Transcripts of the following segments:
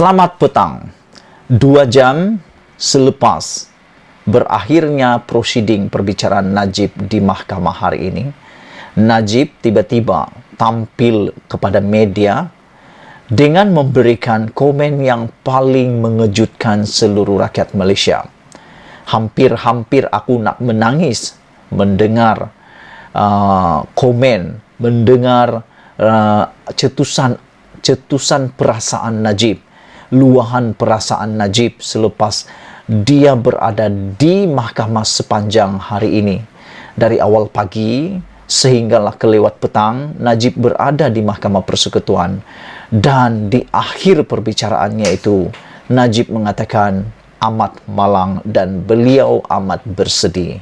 Selamat petang. 2 jam selepas berakhirnya prosiding perbicaraan Najib di mahkamah hari ini, Najib tiba-tiba tampil kepada media dengan memberikan komen yang paling mengejutkan seluruh rakyat Malaysia. Hampir-hampir aku nak menangis mendengar komen, mendengar cetusan perasaan Najib, luahan perasaan Najib selepas dia berada di mahkamah sepanjang hari ini. Dari awal pagi sehinggalah kelewat petang, Najib berada di Mahkamah Persekutuan, dan di akhir perbicaraannya itu Najib mengatakan amat malang dan beliau amat bersedih.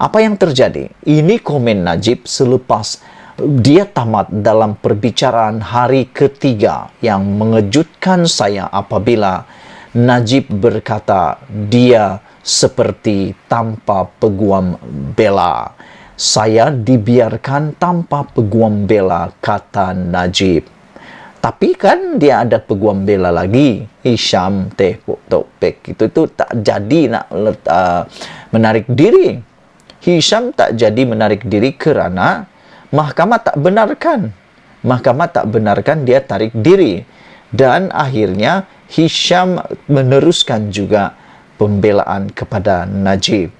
Apa yang terjadi? Ini komen Najib selepas dia tamat dalam perbicaraan hari ketiga yang mengejutkan saya apabila Najib berkata dia seperti tanpa peguam bela. Saya dibiarkan tanpa peguam bela, kata Najib. Tapi kan dia ada peguam bela lagi, Hisham Topek. Itu tak jadi nak menarik diri. Hisham tak jadi menarik diri kerana mahkamah tak benarkan. Mahkamah tak benarkan dia tarik diri. Dan akhirnya Hisham meneruskan juga pembelaan kepada Najib.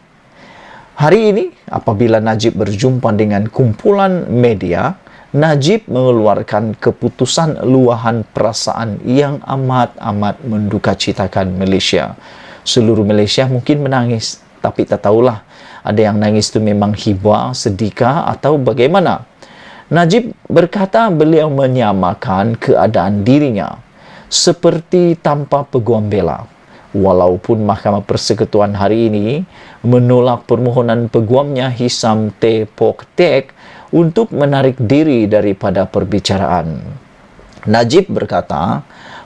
Hari ini apabila Najib berjumpa dengan kumpulan media, Najib mengeluarkan keputusan luahan perasaan yang amat-amat mendukacitakan Malaysia. Seluruh Malaysia mungkin menangis, tapi tak tahulah ada yang nangis itu memang hibah, sedihkah atau bagaimana. Najib berkata beliau menyamakan keadaan dirinya seperti tanpa peguam bela. Walaupun Mahkamah Persekutuan hari ini menolak permohonan peguamnya Hisham Topek untuk menarik diri daripada perbicaraan. Najib berkata,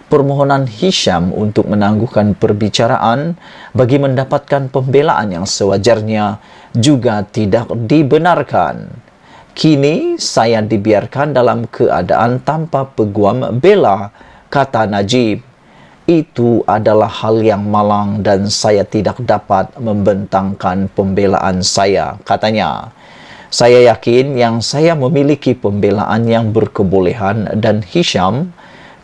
permohonan Hisham untuk menangguhkan perbicaraan bagi mendapatkan pembelaan yang sewajarnya juga tidak dibenarkan. Kini saya dibiarkan dalam keadaan tanpa peguam bela, kata Najib. Itu adalah hal yang malang dan saya tidak dapat membentangkan pembelaan saya, katanya. Saya yakin yang saya memiliki pembelaan yang berkebolehan dan Hisham,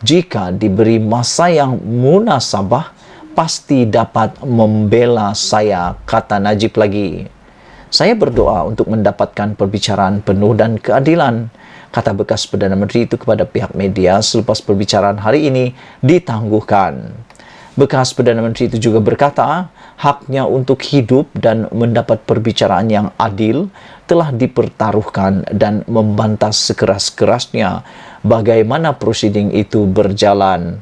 jika diberi masa yang munasabah, pasti dapat membela saya, kata Najib lagi. Saya berdoa untuk mendapatkan perbicaraan penuh dan keadilan, kata bekas Perdana Menteri itu kepada pihak media selepas perbicaraan hari ini ditangguhkan. Bekas Perdana Menteri itu juga berkata, haknya untuk hidup dan mendapat perbicaraan yang adil telah dipertaruhkan dan membantah sekeras-kerasnya bagaimana prosiding itu berjalan.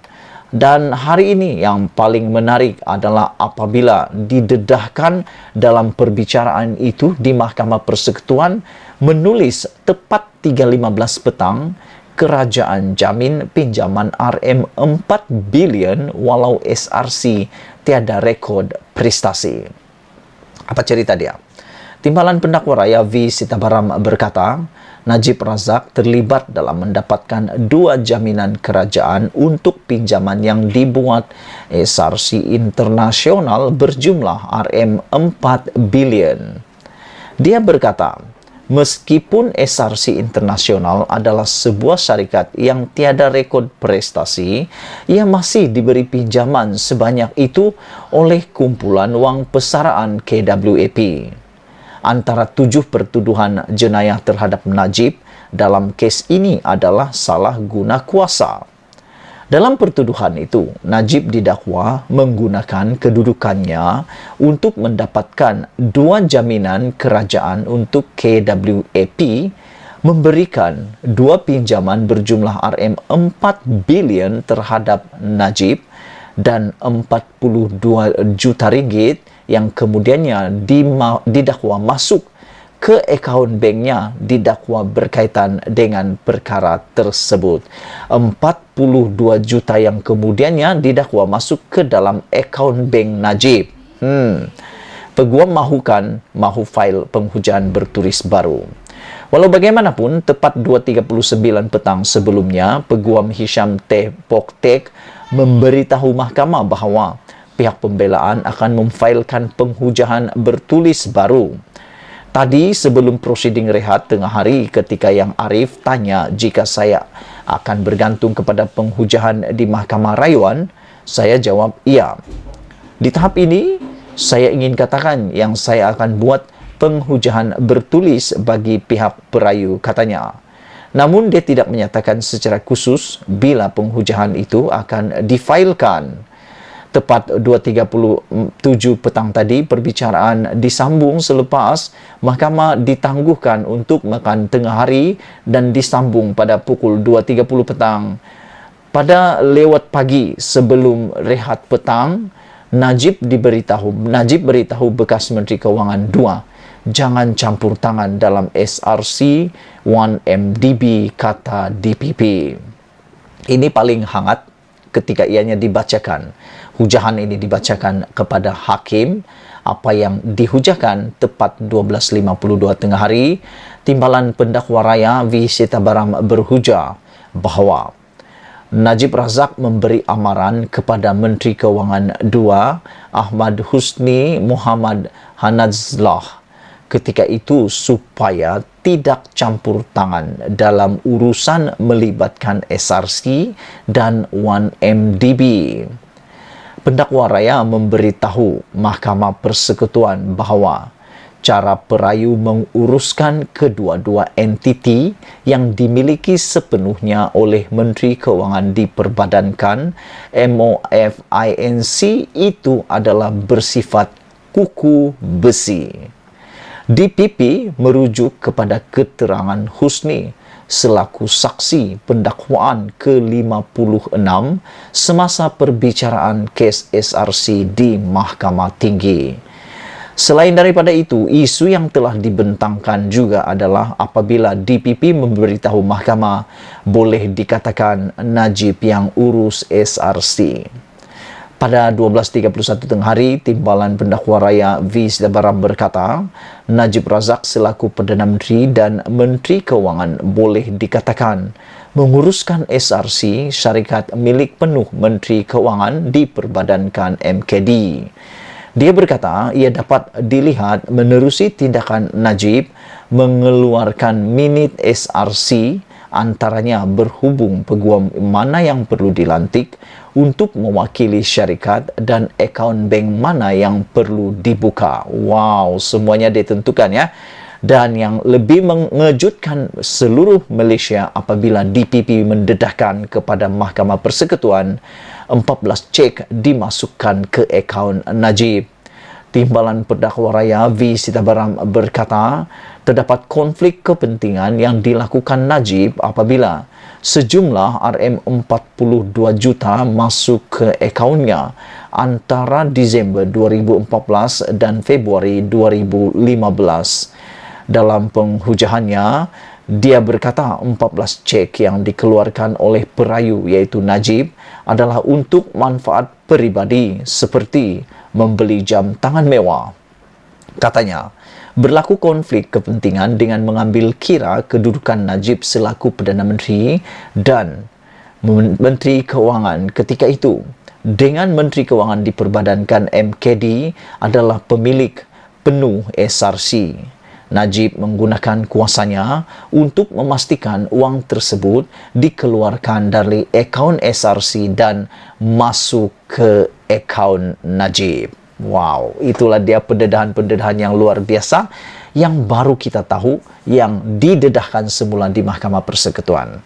Dan hari ini yang paling menarik adalah apabila didedahkan dalam perbicaraan itu di Mahkamah Persekutuan menulis tepat 3.15 petang, kerajaan jamin pinjaman RM4 bilion walau SRC tiada rekod prestasi. Apa cerita dia? Timbalan Pendakwa Raya V. Sitabaram berkata, Najib Razak terlibat dalam mendapatkan 2 jaminan kerajaan untuk pinjaman yang dibuat SRC internasional berjumlah RM4 bilion. Dia berkata, meskipun SRC internasional adalah sebuah syarikat yang tiada rekod prestasi, ia masih diberi pinjaman sebanyak itu oleh kumpulan wang pesaraan KWAP. Antara 7 pertuduhan jenayah terhadap Najib dalam kes ini adalah salah guna kuasa. Dalam pertuduhan itu, Najib didakwa menggunakan kedudukannya untuk mendapatkan 2 jaminan kerajaan untuk KWAP, memberikan 2 pinjaman berjumlah RM4 bilion terhadap Najib dan 42 juta ringgit yang kemudiannya didakwa masuk ke akaun banknya didakwa berkaitan dengan perkara tersebut. 42 juta yang kemudiannya didakwa masuk ke dalam akaun bank Najib. Peguam mahu fail penghujaan bertulis baru. Walau bagaimanapun, tepat 2.39 petang sebelumnya, Peguam Hisham Topek memberitahu mahkamah bahawa pihak pembelaan akan memfailkan penghujahan bertulis baru. Tadi sebelum prosiding rehat tengah hari ketika Yang Arif tanya jika saya akan bergantung kepada penghujahan di Mahkamah Rayuan, saya jawab iya. Di tahap ini, saya ingin katakan yang saya akan buat penghujahan bertulis bagi pihak perayu, katanya. Namun dia tidak menyatakan secara khusus bila penghujahan itu akan difailkan. Tepat 2.37 petang tadi, perbicaraan disambung selepas mahkamah ditangguhkan untuk makan tengah hari dan disambung pada pukul 2.30 petang. Pada lewat pagi sebelum rehat petang, Najib beritahu bekas Menteri Kewangan 2, jangan campur tangan dalam SRC 1MDB, kata DPP. Ini paling hangat ketika ianya dibacakan. Hujahan ini dibacakan kepada hakim. Apa yang dihujakan tepat 12.52 tengah hari, Timbalan Pendakwa Raya V. Sitabaram berhujah bahawa Najib Razak memberi amaran kepada Menteri Kewangan 2 Ahmad Husni Muhammad Hanazlah ketika itu supaya tidak campur tangan dalam urusan melibatkan SRC dan 1MDB. Pendakwa Raya memberitahu Mahkamah Persekutuan bahawa cara perayu menguruskan kedua-dua entiti yang dimiliki sepenuhnya oleh Menteri Kewangan diperbadankan MOFINC itu adalah bersifat kuku besi. DPP merujuk kepada keterangan Husni selaku saksi pendakwaan ke-56 semasa perbicaraan kes SRC di Mahkamah Tinggi. Selain daripada itu, isu yang telah dibentangkan juga adalah apabila DPP memberitahu mahkamah boleh dikatakan Najib yang urus SRC. Pada 12.31 tengah hari, Timbalan Pendakwa Raya V. Sitabaram berkata, Najib Razak selaku Perdana Menteri dan Menteri Kewangan boleh dikatakan menguruskan SRC, syarikat milik penuh Menteri Kewangan diperbadankan MKD. Dia berkata ia dapat dilihat menerusi tindakan Najib mengeluarkan minit SRC, antaranya berhubung peguam mana yang perlu dilantik untuk mewakili syarikat dan akaun bank mana yang perlu dibuka. Wow, semuanya ditentukan ya. Dan yang lebih mengejutkan seluruh Malaysia apabila DPP mendedahkan kepada Mahkamah Persekutuan 14 cek dimasukkan ke akaun Najib. Timbalan Pendakwa Raya V. Sitabaram berkata, terdapat konflik kepentingan yang dilakukan Najib apabila sejumlah RM42 juta masuk ke akaunnya antara Disember 2014 dan Februari 2015. Dalam penghujahannya, dia berkata 14 cek yang dikeluarkan oleh perayu iaitu Najib adalah untuk manfaat peribadi seperti membeli jam tangan mewah. Katanya, berlaku konflik kepentingan dengan mengambil kira kedudukan Najib selaku Perdana Menteri dan Menteri Kewangan ketika itu. Dengan Menteri Kewangan diperbadankan MKD adalah pemilik penuh SRC. Najib menggunakan kuasanya untuk memastikan wang tersebut dikeluarkan dari akaun SRC dan masuk ke akaun Najib. Wow, itulah dia pendedahan-pendedahan yang luar biasa yang baru kita tahu yang didedahkan semula di Mahkamah Persekutuan.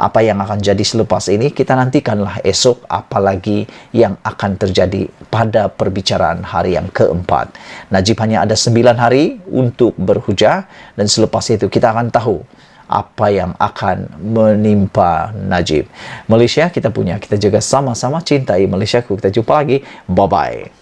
Apa yang akan jadi selepas ini kita nantikanlah esok, apalagi yang akan terjadi pada perbicaraan hari yang keempat. Najib hanya ada 9 hari untuk berhujah dan selepas itu kita akan tahu apa yang akan menimpa Najib. Malaysia kita punya, kita juga sama-sama cintai Malaysia. Kita jumpa lagi. Bye-bye.